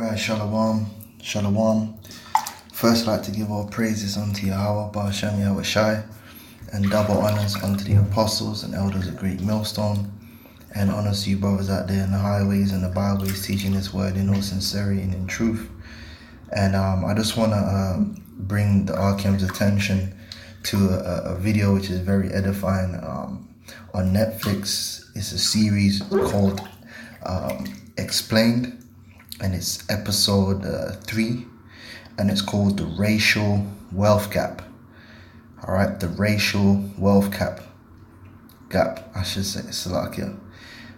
Right, Shalom, Shalom. First, I'd like to give all praises unto Yahweh, Ba'ashem Yahushai, and double honors unto the apostles and elders of GreatMillStone, and honors to you brothers out there in the highways and the byways teaching this word in all sincerity and in truth. And I just want to bring the Arkhim's attention to a video which is very edifying on Netflix. It's a series called Explained, and it's episode 3, and it's called The Racial Wealth Gap. All right, the racial wealth gap, I should say, Salakia.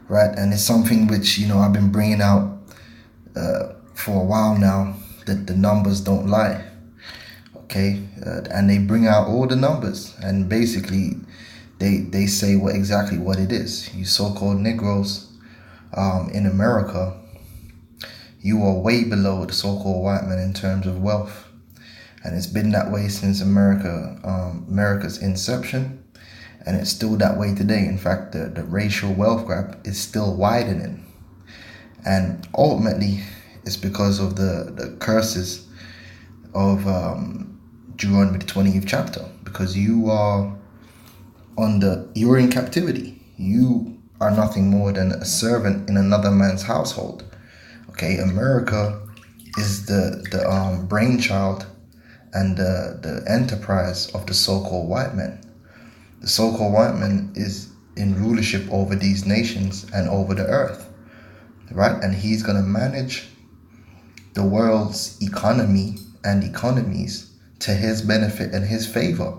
Right, and it's something which, you know, I've been bringing out for a while now, that the numbers don't lie. Okay, and they bring out all the numbers, and basically they say exactly what it is. You so-called Negroes in America, you are way below the so-called white man in terms of wealth, and it's been that way since America's inception, and it's still that way today. In fact, the racial wealth gap is still widening, and ultimately it's because of the curses of Deuteronomy the 20th chapter. Because you're in captivity. You are nothing more than a servant in another man's household. Okay, America is the brainchild and the enterprise of the so-called white man. The so-called white man is in rulership over these nations and over the earth, right? And he's going to manage the world's economy and economies to his benefit and his favor.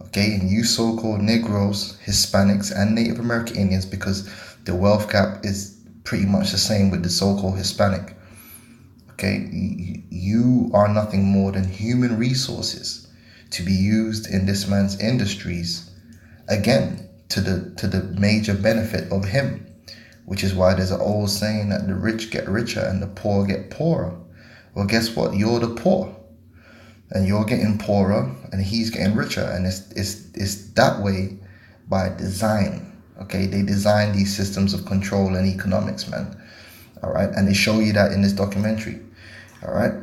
Okay, and you so-called Negroes, Hispanics, and Native American Indians, because the wealth gap is pretty much the same with the so-called Hispanic. Okay, you are nothing more than human resources to be used in this man's industries, again, to the major benefit of him. Which is why there's an old saying that the rich get richer and the poor get poorer. Well, guess what? You're the poor, and you're getting poorer, and he's getting richer, and it's that way by design. Okay, they design these systems of control and economics, man. All right, and they show you that in this documentary. All right,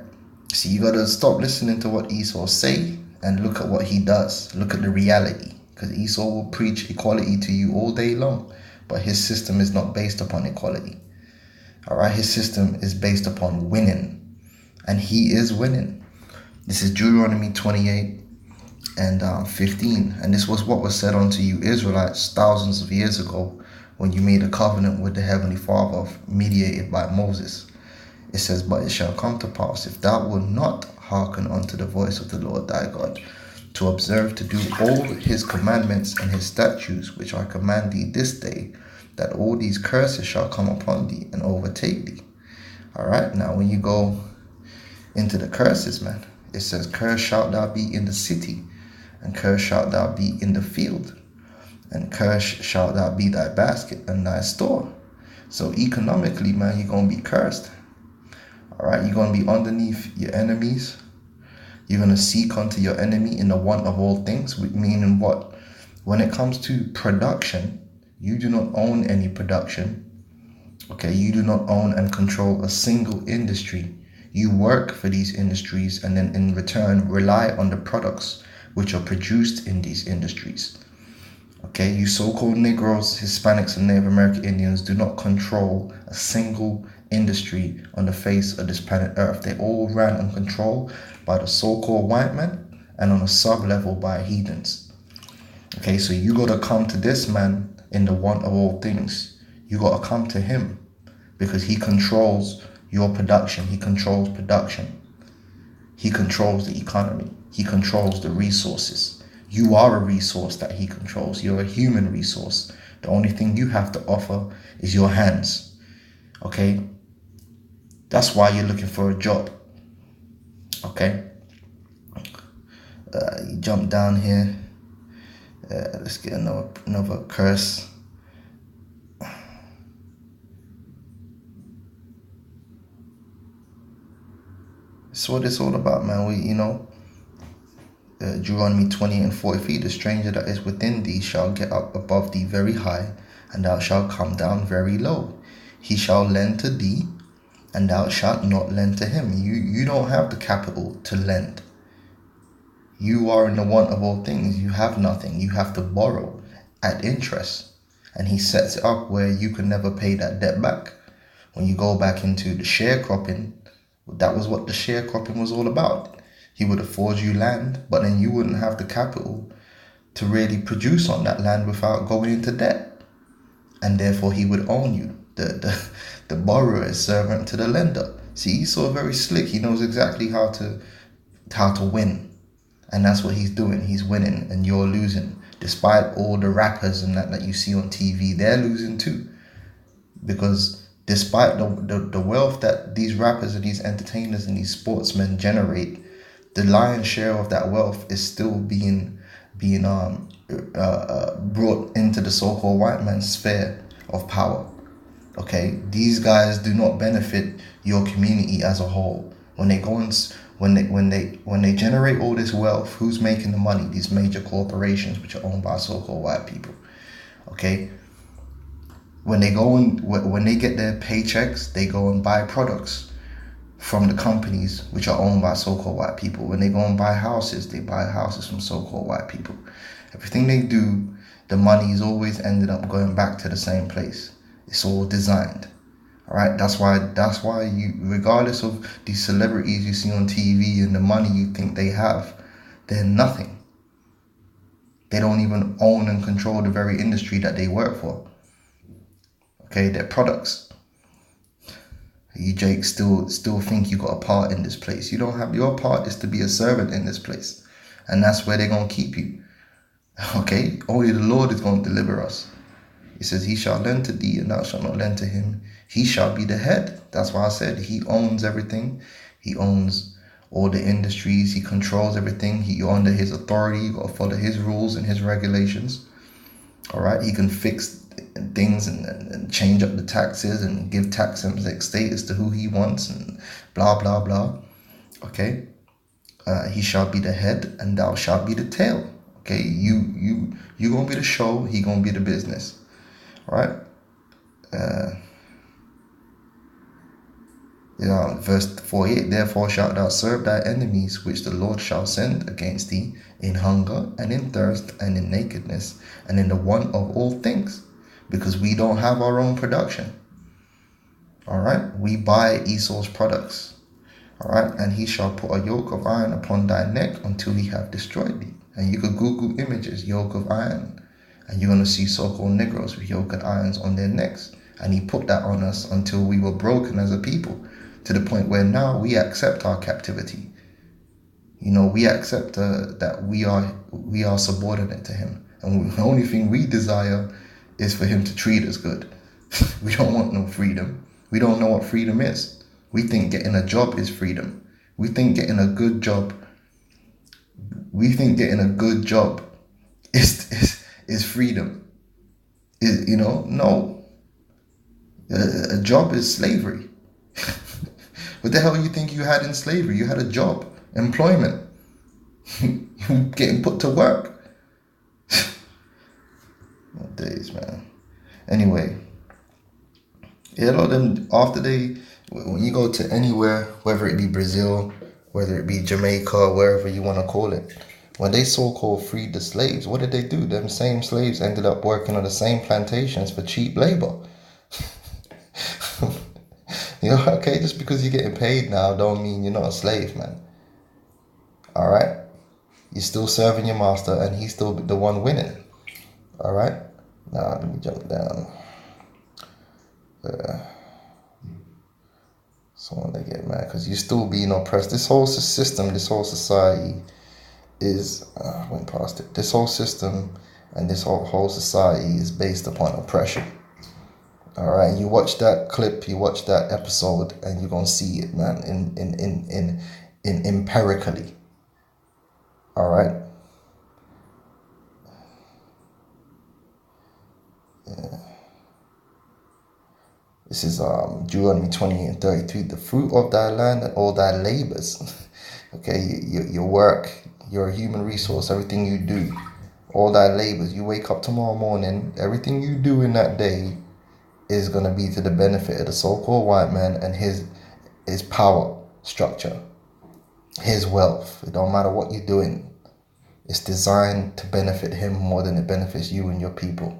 so you gotta stop listening to what Esau say and look at what he does. Look at the reality, because Esau will preach equality to you all day long, but his system is not based upon equality. All right, his system is based upon winning, and he is winning. This is Deuteronomy 28 and 15, and this was what was said unto you Israelites thousands of years ago, when you made a covenant with the Heavenly Father mediated by Moses. It says, but it shall come to pass, if thou wilt not hearken unto the voice of the Lord thy God, to observe to do all his commandments and his statutes which I command thee this day, that all these curses shall come upon thee and overtake thee. All right, now when you go into the curses, man, it says, cursed shalt thou be in the city, and cursed shalt thou be in the field, and cursed shalt thou be thy basket and thy store. So economically, man, you're going to be cursed. All right, you're going to be underneath your enemies. You're going to seek unto your enemy in the want of all things, meaning what? When it comes to production, you do not own any production. Okay, you do not own and control a single industry. You work for these industries and then in return rely on the products which are produced in these industries. Okay, you so-called Negroes, Hispanics, and Native American Indians do not control a single industry on the face of this planet Earth. They all ran and controlled by the so-called white man, and on a sub-level by heathens. Okay, so you got to come to this man in the want of all things. You got to come to him, because he controls your production. He controls production. He controls the economy. He controls the resources. You are a resource that he controls. You're a human resource. The only thing you have to offer is your hands. Okay? That's why you're looking for a job. Okay? You jump down here. Let's get another curse. That's what it's all about, man. Deuteronomy 20 and 40, the stranger that is within thee shall get up above thee very high, and thou shalt come down very low. He shall lend to thee, and thou shalt not lend to him. You don't have the capital to lend. You are in the want of all things. You have nothing. You have to borrow at interest. And he sets it up where you can never pay that debt back. When you go back into the sharecropping, that was what the sharecropping was all about. He would afford you land, but then you wouldn't have the capital to really produce on that land without going into debt. And therefore he would own you. The borrower is servant to the lender. See, Esau very slick. He knows exactly how to win. And that's what he's doing. He's winning and you're losing. Despite all the rappers and that you see on TV, they're losing too. Because despite the wealth that these rappers and these entertainers and these sportsmen generate, the lion's share of that wealth is still being brought into the so-called white man's sphere of power. Okay, these guys do not benefit your community as a whole. When they go and when they generate all this wealth, who's making the money? These major corporations which are owned by so-called white people. Okay, when they get their paychecks, they go and buy products from the companies which are owned by so-called white people. When they go and buy houses, they buy houses from so-called white people. Everything they do, the money is always ended up going back to the same place. It's all designed. All right, that's why you, regardless of these celebrities you see on TV and the money you think they have, they're nothing. They don't even own and control the very industry that they work for. Okay, they're products. You, Jake, still think you got a part in this place. You don't have. Your part is to be a servant in this place, and that's where they're gonna keep you. Okay, only the Lord is gonna deliver us. He says, he shall lend to thee and thou shalt not lend to him. He shall be the head. That's why I said he owns everything. He owns all the industries. He controls everything. You're under his authority. You got to follow his rules and his regulations. All right. He can fix things and change up the taxes and give tax exempt status to who he wants and blah, blah, blah. Okay. He shall be the head and thou shalt be the tail. Okay. You going to be the show. He going to be the business. All right. Verse 48, therefore shalt thou serve thy enemies, which the Lord shall send against thee in hunger and in thirst and in nakedness and in the want of all things, because we don't have our own production. All right. We buy Esau's products. All right. And he shall put a yoke of iron upon thy neck until he have destroyed thee. And you could Google images, yoke of iron. And you're going to see so-called Negroes with yoke and irons on their necks. And he put that on us until we were broken as a people, to the point where now we accept our captivity. You know, we accept that we are subordinate to him. And the only thing we desire is for him to treat us good. We don't want no freedom. We don't know what freedom is. We think getting a job is freedom. We think getting a good job. Is freedom. No. A job is slavery. What the hell you think you had in slavery? You had a job, employment. You getting put to work. What days, man. Anyway, a lot of them, when you go to anywhere, whether it be Brazil, whether it be Jamaica, wherever you want to call it, when they so-called freed the slaves, what did they do? Them same slaves ended up working on the same plantations for cheap labor. Okay, just because you're getting paid now don't mean you're not a slave, man. All right? You're still serving your master and he's still the one winning. All right? Now, let me jump down. Someone they get mad because you're still being oppressed. This whole system, this whole society is, I went past it. This whole system and this whole society is based upon oppression. All right, you watch that clip, you watch that episode, and you're gonna see it, man, in empirically. All right. Yeah. This is Deuteronomy 20:33. The fruit of thy land and all thy labors. Okay, your work, your human resource, everything you do, all thy labors. You wake up tomorrow morning, everything you do in that day is going to be to the benefit of the so-called white man and his power structure, his wealth. It don't matter what you're doing. It's designed to benefit him more than it benefits you and your people.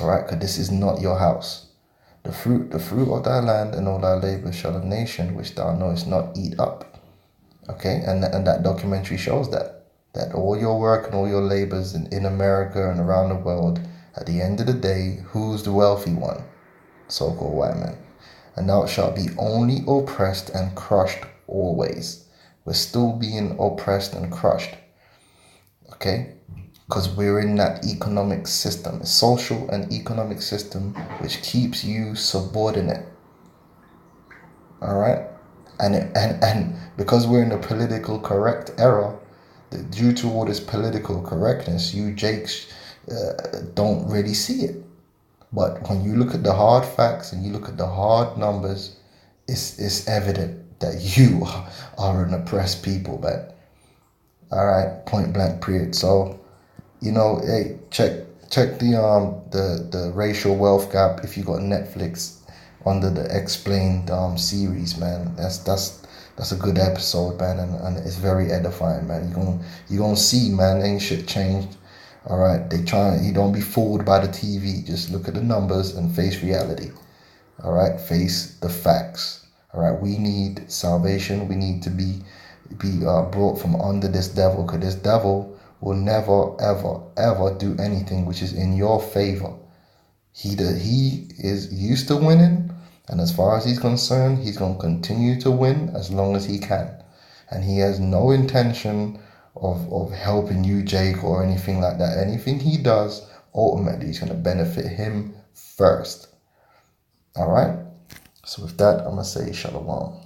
All right, because this is not your house. The fruit of thy land and all thy labor shall a nation which thou knowest not eat up. Okay, and that documentary shows that all your work and all your labors in America and around the world, at the end of the day, who's the wealthy one? So-called white man. And thou shalt be only oppressed and crushed always. We're still being oppressed and crushed. Okay? Because we're in that economic system, a social and economic system which keeps you subordinate. All right? And because we're in the political correct era, due to all this political correctness, you Jakes don't really see it. But when you look at the hard facts and you look at the hard numbers, it's evident that you are an oppressed people, man. All right, point blank period. So, hey, check the racial wealth gap if you got Netflix under the explained series, man. That's a good episode, man, and it's very edifying, man. You gonna see, man, ain't shit changed. All right, you don't be fooled by the TV. Just look at the numbers and face reality. All right, face the facts. All right, we need salvation. We need to be brought from under this devil, because this devil will never, ever, ever do anything which is in your favor. He is used to winning, and as far as he's concerned, he's going to continue to win as long as he can. And he has no intention of helping you, Jake, or anything like that. Anything he does, ultimately, is going to benefit him first. All right? So with that, I'm going to say shalom.